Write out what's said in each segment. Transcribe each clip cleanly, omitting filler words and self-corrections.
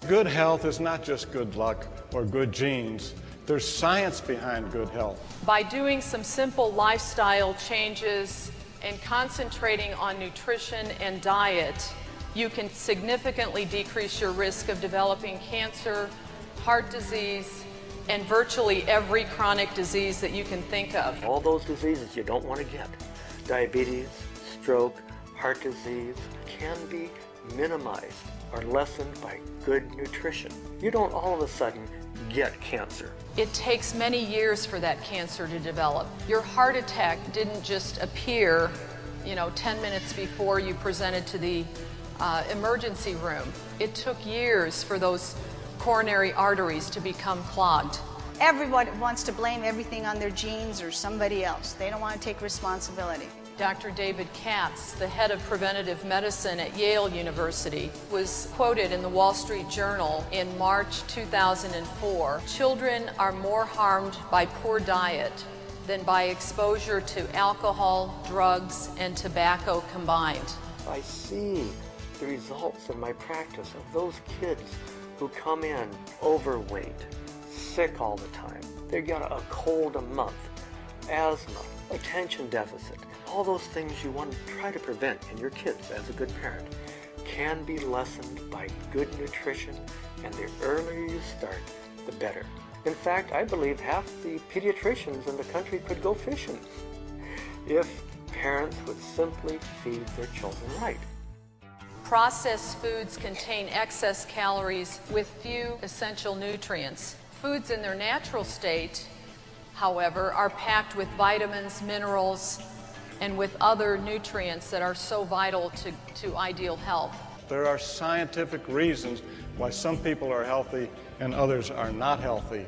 Good health is not just good luck or good genes. There's science behind good health. By doing some simple lifestyle changes and concentrating on nutrition and diet, you can significantly decrease your risk of developing cancer, heart disease, and virtually every chronic disease that you can think of. All those diseases you don't want to get, diabetes, stroke, heart disease, can be minimized or lessened by good nutrition. You don't all of a sudden get cancer. It takes many years for that cancer to develop. Your heart attack didn't just appear, 10 minutes before you presented to the emergency room. It took years for those coronary arteries to become clogged. Everyone wants to blame everything on their genes or somebody else. They don't want to take responsibility. Dr. David Katz, the head of preventative medicine at Yale University, was quoted in the Wall Street Journal in March 2004. Children are more harmed by poor diet than by exposure to alcohol, drugs, and tobacco combined. I see the results in my practice of those kids who come in overweight, sick all the time. They got a cold a month, asthma, attention deficit. All those things you want to try to prevent in your kids as a good parent can be lessened by good nutrition, and the earlier you start, the better. In fact, I believe half the pediatricians in the country could go fishing if parents would simply feed their children right. Processed foods contain excess calories with few essential nutrients. Foods in their natural state, however, are packed with vitamins, minerals, and with other nutrients that are so vital to ideal health. There are scientific reasons why some people are healthy and others are not healthy.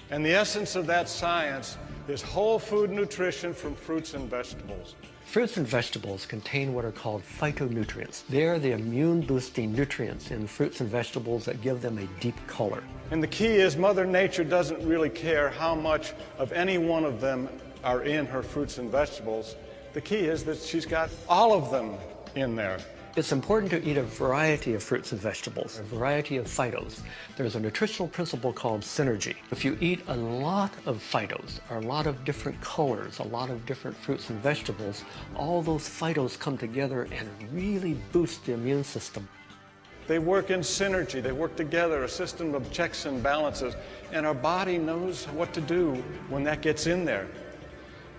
And the essence of that science is whole food nutrition from fruits and vegetables. Fruits and vegetables contain what are called phytonutrients. They are the immune-boosting nutrients in fruits and vegetables that give them a deep color. And the key is Mother Nature doesn't really care how much of any one of them are in her fruits and vegetables. The key is that she's got all of them in there. It's important to eat a variety of fruits and vegetables, a variety of phytos. There's a nutritional principle called synergy. If you eat a lot of phytos, or a lot of different colors, a lot of different fruits and vegetables, all those phytos come together and really boost the immune system. They work in synergy, they work together, a system of checks and balances, and our body knows what to do when that gets in there.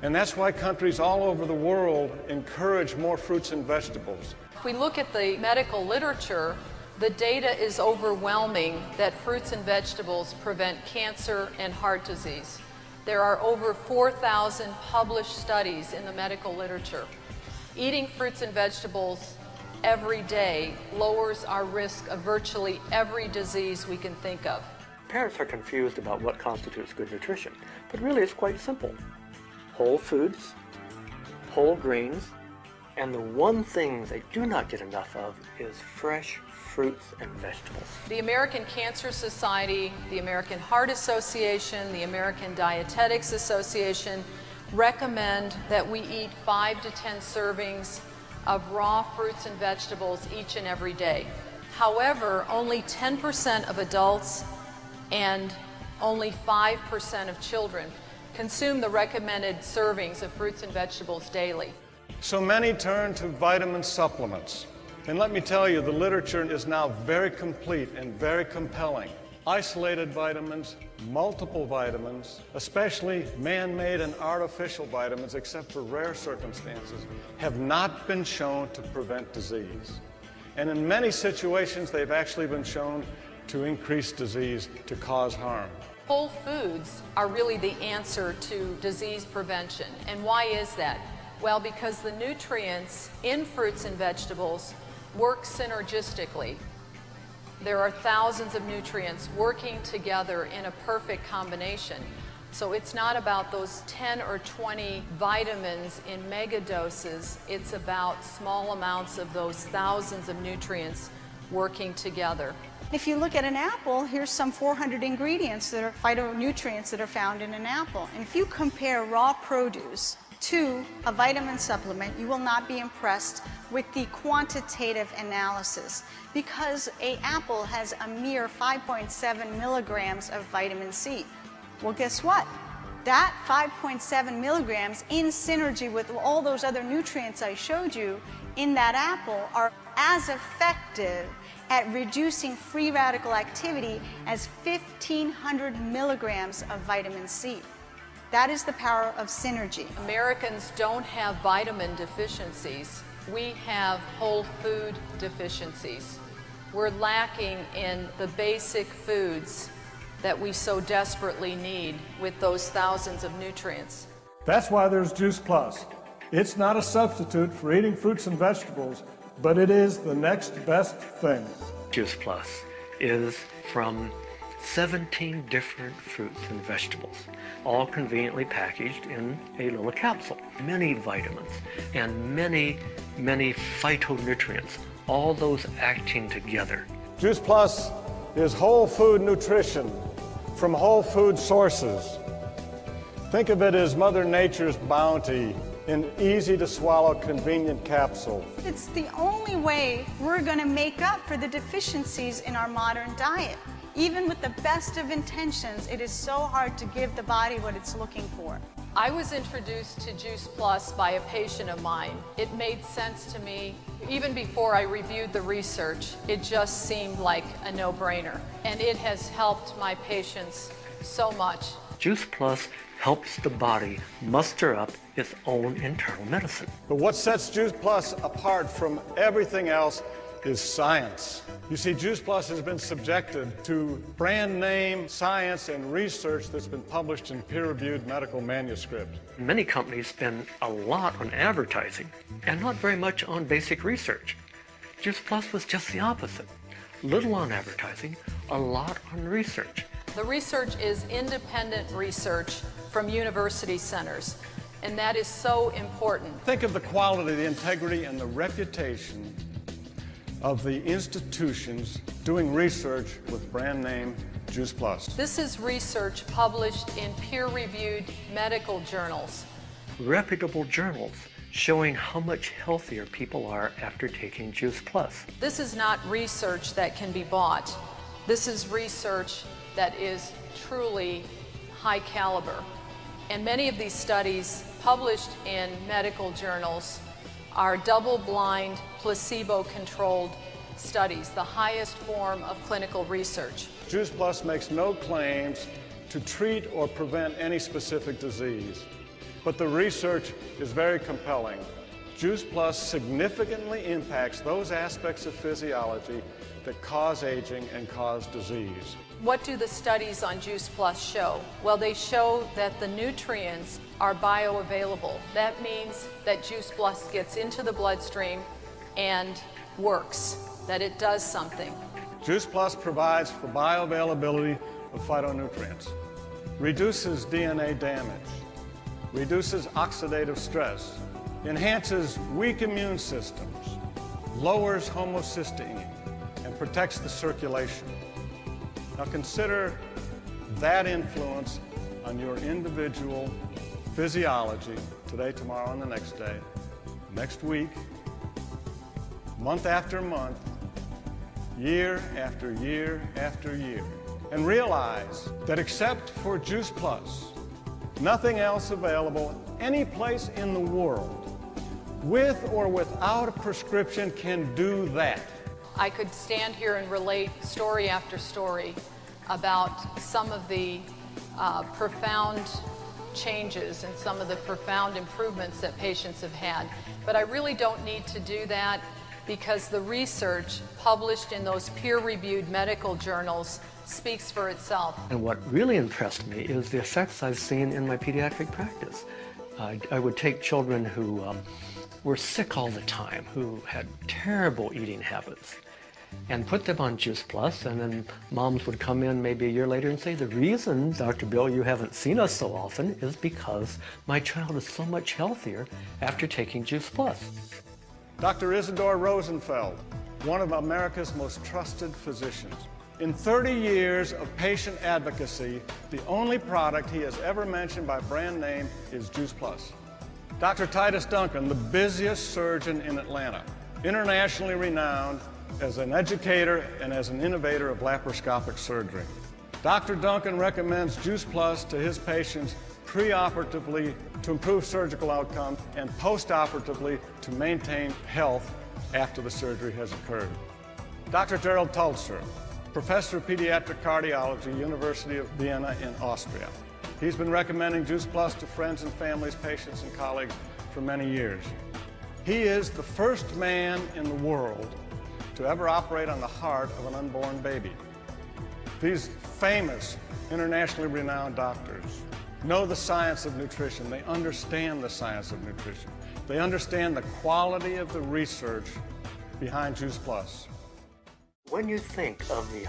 And that's why countries all over the world encourage more fruits and vegetables. If we look at the medical literature, the data is overwhelming that fruits and vegetables prevent cancer and heart disease. There are over 4,000 published studies in the medical literature. Eating fruits and vegetables every day lowers our risk of virtually every disease we can think of. Parents are confused about what constitutes good nutrition, but really it's quite simple. Whole foods, whole grains, and the one thing they do not get enough of is fresh fruits and vegetables. The American Cancer Society, the American Heart Association, the American Dietetics Association recommend that we eat 5 to 10 servings of raw fruits and vegetables each and every day. However, only 10% of adults and only 5% of children consume the recommended servings of fruits and vegetables daily. So many turn to vitamin supplements. And let me tell you, the literature is now very complete and very compelling. Isolated vitamins, multiple vitamins, especially man-made and artificial vitamins, except for rare circumstances, have not been shown to prevent disease. And in many situations, they've actually been shown to increase disease, to cause harm. Whole foods are really the answer to disease prevention. And why is that? Well, because the nutrients in fruits and vegetables work synergistically. There are thousands of nutrients working together in a perfect combination. So it's not about those 10 or 20 vitamins in mega doses. It's about small amounts of those thousands of nutrients working together. If you look at an apple, here's some 400 ingredients that are phytonutrients that are found in an apple. And if you compare raw produce to a vitamin supplement, you will not be impressed with the quantitative analysis because an apple has a mere 5.7 milligrams of vitamin C. Well, guess what? That 5.7 milligrams in synergy with all those other nutrients I showed you in that apple are as effective at reducing free radical activity as 1,500 milligrams of vitamin C. That is the power of synergy. Americans don't have vitamin deficiencies. We have whole food deficiencies. We're lacking in the basic foods that we so desperately need with those thousands of nutrients. That's why there's Juice Plus. It's not a substitute for eating fruits and vegetables, but it is the next best thing. Juice Plus is from 17 different fruits and vegetables, all conveniently packaged in a little capsule. Many vitamins and many phytonutrients, all those acting together. Juice Plus is whole food nutrition from whole food sources. Think of it as Mother Nature's bounty in easy-to-swallow, convenient capsule. It's the only way we're going to make up for the deficiencies in our modern diet. Even with the best of intentions, it is so hard to give the body what it's looking for. I was introduced to Juice Plus by a patient of mine. It made sense to me. Even before I reviewed the research, it just seemed like a no-brainer. And it has helped my patients so much. Juice Plus helps the body muster up its own internal medicine. But what sets Juice Plus apart from everything else is science. You see, Juice Plus has been subjected to brand name science and research that's been published in peer-reviewed medical manuscripts. Many companies spend a lot on advertising and not very much on basic research. Juice Plus was just the opposite. Little on advertising, a lot on research. The research is independent research from university centers, and that is so important. Think of the quality, the integrity, and the reputation of the institutions doing research with brand name Juice Plus. This is research published in peer-reviewed medical journals. Reputable journals showing how much healthier people are after taking Juice Plus. This is not research that can be bought. This is research that is truly high caliber. And many of these studies published in medical journals are double-blind, placebo-controlled studies, the highest form of clinical research. Juice Plus makes no claims to treat or prevent any specific disease, but the research is very compelling. Juice Plus significantly impacts those aspects of physiology that cause aging and cause disease. What do the studies on Juice Plus show? Well, they show that the nutrients are bioavailable. That means that Juice Plus gets into the bloodstream and works, that it does something. Juice Plus provides for bioavailability of phytonutrients, reduces DNA damage, reduces oxidative stress, enhances weak immune systems, lowers homocysteine, and protects the circulation. Now consider that influence on your individual physiology today, tomorrow, and the next day, next week, month after month, year after year after year, and realize that except for Juice Plus, nothing else available any place in the world, with or without a prescription, can do that. I could stand here and relate story after story about some of the profound changes and some of the profound improvements that patients have had. But I really don't need to do that because the research published in those peer-reviewed medical journals speaks for itself. And what really impressed me is the effects I've seen in my pediatric practice. I would take children who were sick all the time, who had terrible eating habits, and put them on Juice Plus, and then moms would come in maybe a year later and say, the reason, Dr. Bill, you haven't seen us so often is because my child is so much healthier after taking Juice Plus. Dr. Isidore Rosenfeld, one of America's most trusted physicians. In 30 years of patient advocacy, the only product he has ever mentioned by brand name is Juice Plus. Dr. Titus Duncan, the busiest surgeon in Atlanta, internationally renowned as an educator and as an innovator of laparoscopic surgery. Dr. Duncan recommends Juice Plus to his patients preoperatively to improve surgical outcomes and postoperatively to maintain health after the surgery has occurred. Dr. Gerald Tulzer, professor of pediatric cardiology, University of Vienna in Austria. He's been recommending Juice Plus to friends and families, patients and colleagues for many years. He is the first man in the world to ever operate on the heart of an unborn baby. These famous, internationally renowned doctors know the science of nutrition. They understand the science of nutrition. They understand the quality of the research behind Juice Plus. When you think of the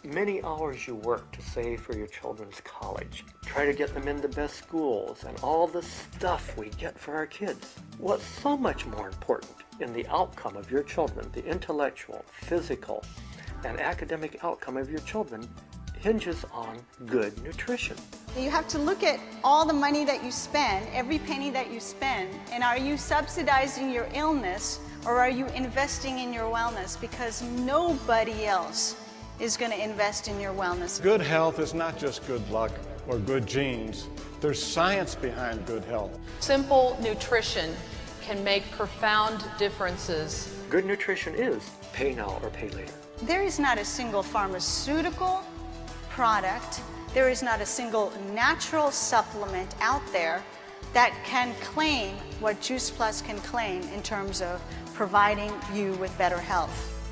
many hours you work to save for your children's college, try to get them into best schools, and all the stuff we get for our kids, what's so much more important in the outcome of your children, the intellectual, physical, and academic outcome of your children, hinges on good nutrition. You have to look at all the money that you spend, every penny that you spend, and are you subsidizing your illness or are you investing in your wellness? Because nobody else is going to invest in your wellness. Good health is not just good luck or good genes. There's science behind good health. Simple nutrition can make profound differences. Good nutrition is pay now or pay later. There is not a single pharmaceutical product, there is not a single natural supplement out there that can claim what Juice Plus can claim in terms of providing you with better health.